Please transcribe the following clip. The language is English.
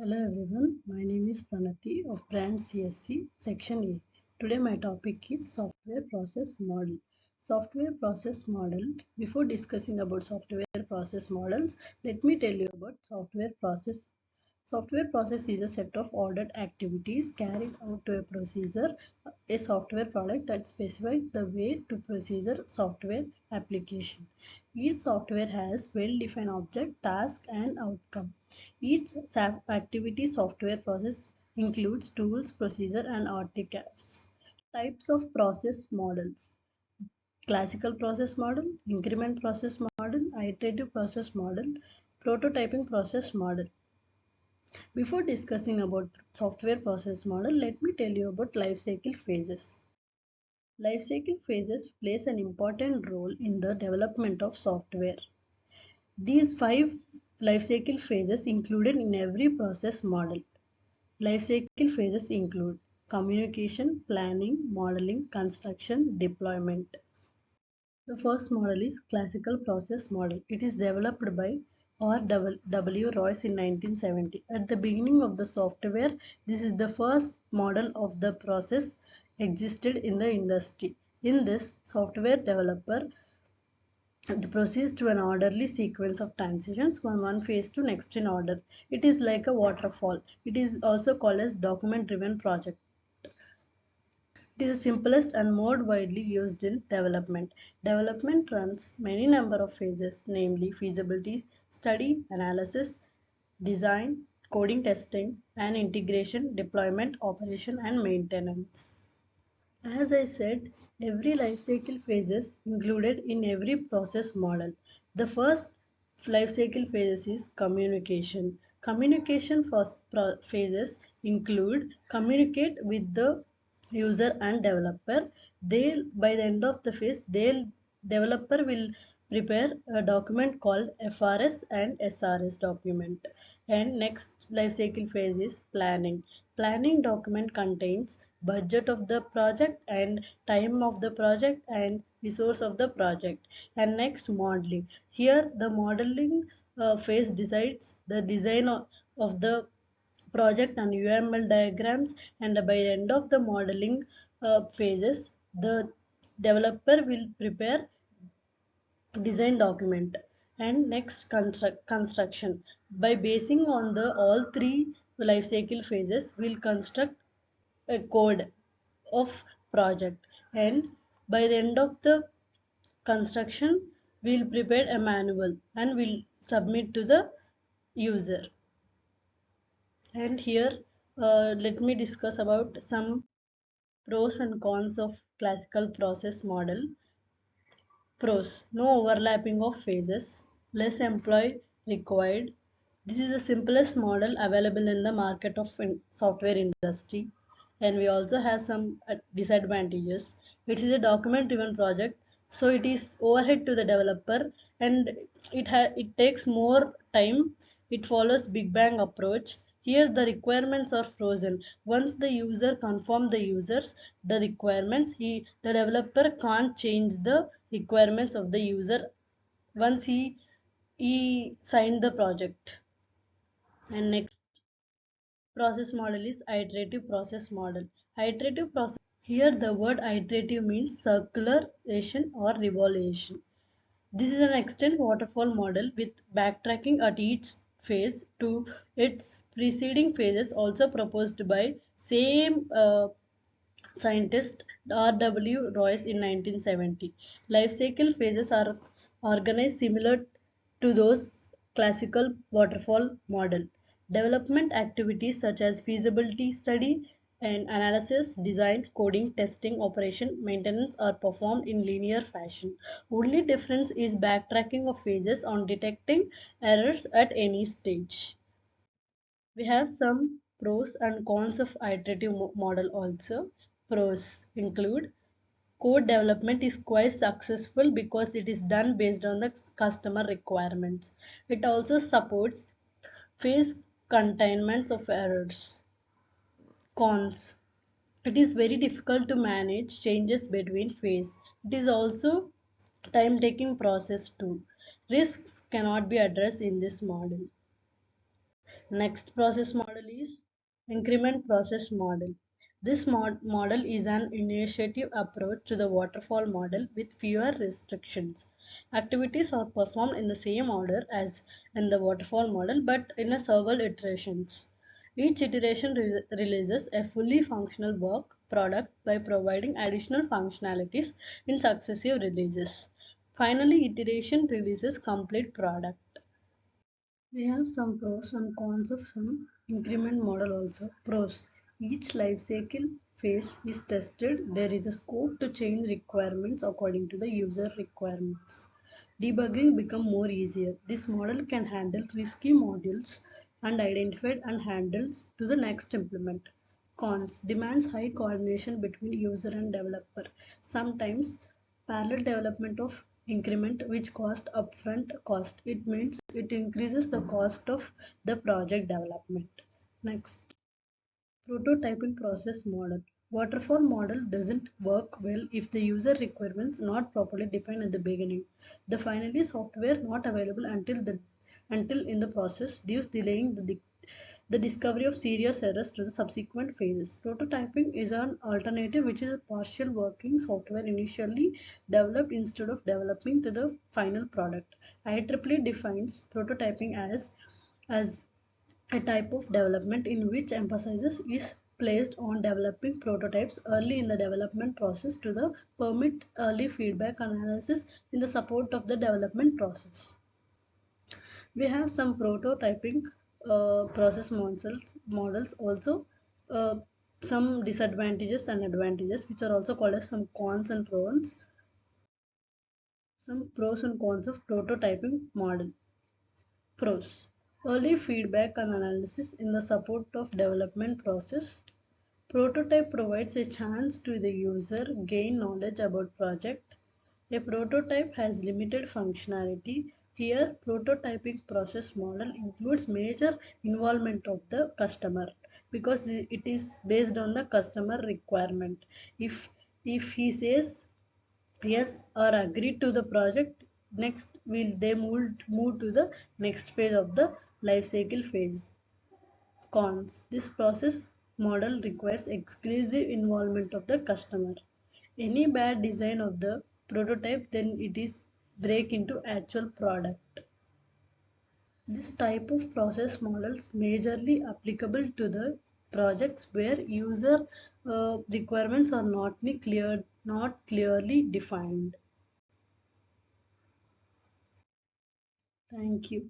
Hello everyone, my name is Pranati of Brand CSC Section A. Today my topic is Software Process Model. Software Process Model. Before discussing about software process models, let me tell you about software process. Software process is a set of ordered activities carried out to a procedure, a software product that specifies the way to procedure software application. Each software has well-defined object, task and outcome. Each activity software process includes tools, procedure, and artifacts. Types of process models: classical process model, increment process model, iterative process model, prototyping process model. Before discussing about software process model, let me tell you about life cycle phases. Life cycle phases plays an important role in the development of software. These five life cycle phases included in every process model. Life cycle phases include communication, planning, modeling, construction, deployment. The first model is classical process model. It is developed by R.W. Royce in 1970. At the beginning of the software, this is the first model of the process existed in the industry. In this, software developer proceeds to an orderly sequence of transitions from one phase to next in order. It is like a waterfall. It is also called as document-driven project. It is the simplest and more widely used in development. Development runs many number of phases, namely feasibility study, analysis, design, coding testing, and integration, deployment, operation, and maintenance. As I said, every life cycle phase is included in every process model. The first life cycle phase is communication. Communication phases include communicate with the user and developer. They by the end of the phase, they'll developer will prepare a document called FRS and SRS document. And next life cycle phase is planning. Planning document contains budget of the project and time of the project and resource of the project. And next, modeling. Here the modeling phase decides the design of the project and UML diagrams, and by the end of the modeling phases, the developer will prepare design document. And next, construction. By basing on the all three life cycle phases, we'll construct a code of project, and by the end of the construction we'll prepare a manual and we'll submit to the user. And here let me discuss about some pros and cons of classical process model. Pros: no overlapping of phases, less employee required. This is the simplest model available in the market of software industry. And we also have some disadvantages. It is a document driven project, so it is overhead to the developer, and it takes more time. It follows big bang approach. Here the requirements are frozen. Once the user confirm the requirements, the developer can't change the requirements of the user once he signed the project. And next process model is iterative process model. Iterative process. Here the word iterative means circularization or revolution. This is an extended waterfall model with backtracking at each phase to its preceding phases, also proposed by same scientist R.W. Royce in 1970. Life cycle phases are organized similar to those classical waterfall model. Development activities such as feasibility study and analysis, design, coding, testing, operation, maintenance are performed in linear fashion. Only difference is backtracking of phases on detecting errors at any stage. We have some pros and cons of iterative model also. Pros include code development is quite successful because it is done based on the customer requirements. It also supports phase containments of errors. Cons: it is very difficult to manage changes between phase. It is also time taking process too. Risks cannot be addressed in this model. Next process model is increment process model. This model is an initiative approach to the waterfall model with fewer restrictions. Activities are performed in the same order as in the waterfall model but in a several iterations. Each iteration releases a fully functional work product by providing additional functionalities in successive releases. Finally, iteration releases complete product. We have some pros and cons of some increment model also. Pros. Each life cycle phase is tested. There is a scope to change requirements according to the user requirements. Debugging become more easier. This model can handle risky modules and identified and handles to the next implement. Cons. Demands high coordination between user and developer. Sometimes parallel development of increment which cost upfront cost. It means it increases the cost of the project development. Next, prototyping process model. Waterfall model doesn't work well if the user requirements not properly defined at the beginning. The finally software not available until in the process, thus delaying the discovery of serious errors to the subsequent phases. Prototyping is an alternative which is a partial working software initially developed instead of developing to the final product. IEEE defines prototyping as a type of development in which emphasis is placed on developing prototypes early in the development process to the permit early feedback analysis in the support of the development process. We have some prototyping process models also, uh, some disadvantages and advantages which are also called as some cons and pros. Some pros and cons of prototyping model. Pros. Early feedback and analysis in the support of development process. Prototype provides a chance to the user gain knowledge about project. A prototype has limited functionality. Here, prototyping process model includes major involvement of the customer because it is based on the customer requirement. If he says yes or agree to the project, next will they move to the next phase of the life cycle phase. Cons. This process model requires exclusive involvement of the customer. Any bad design of the prototype, then it is break into actual product. This type of process models majorly applicable to the projects where user requirements are not clearly defined. Thank you.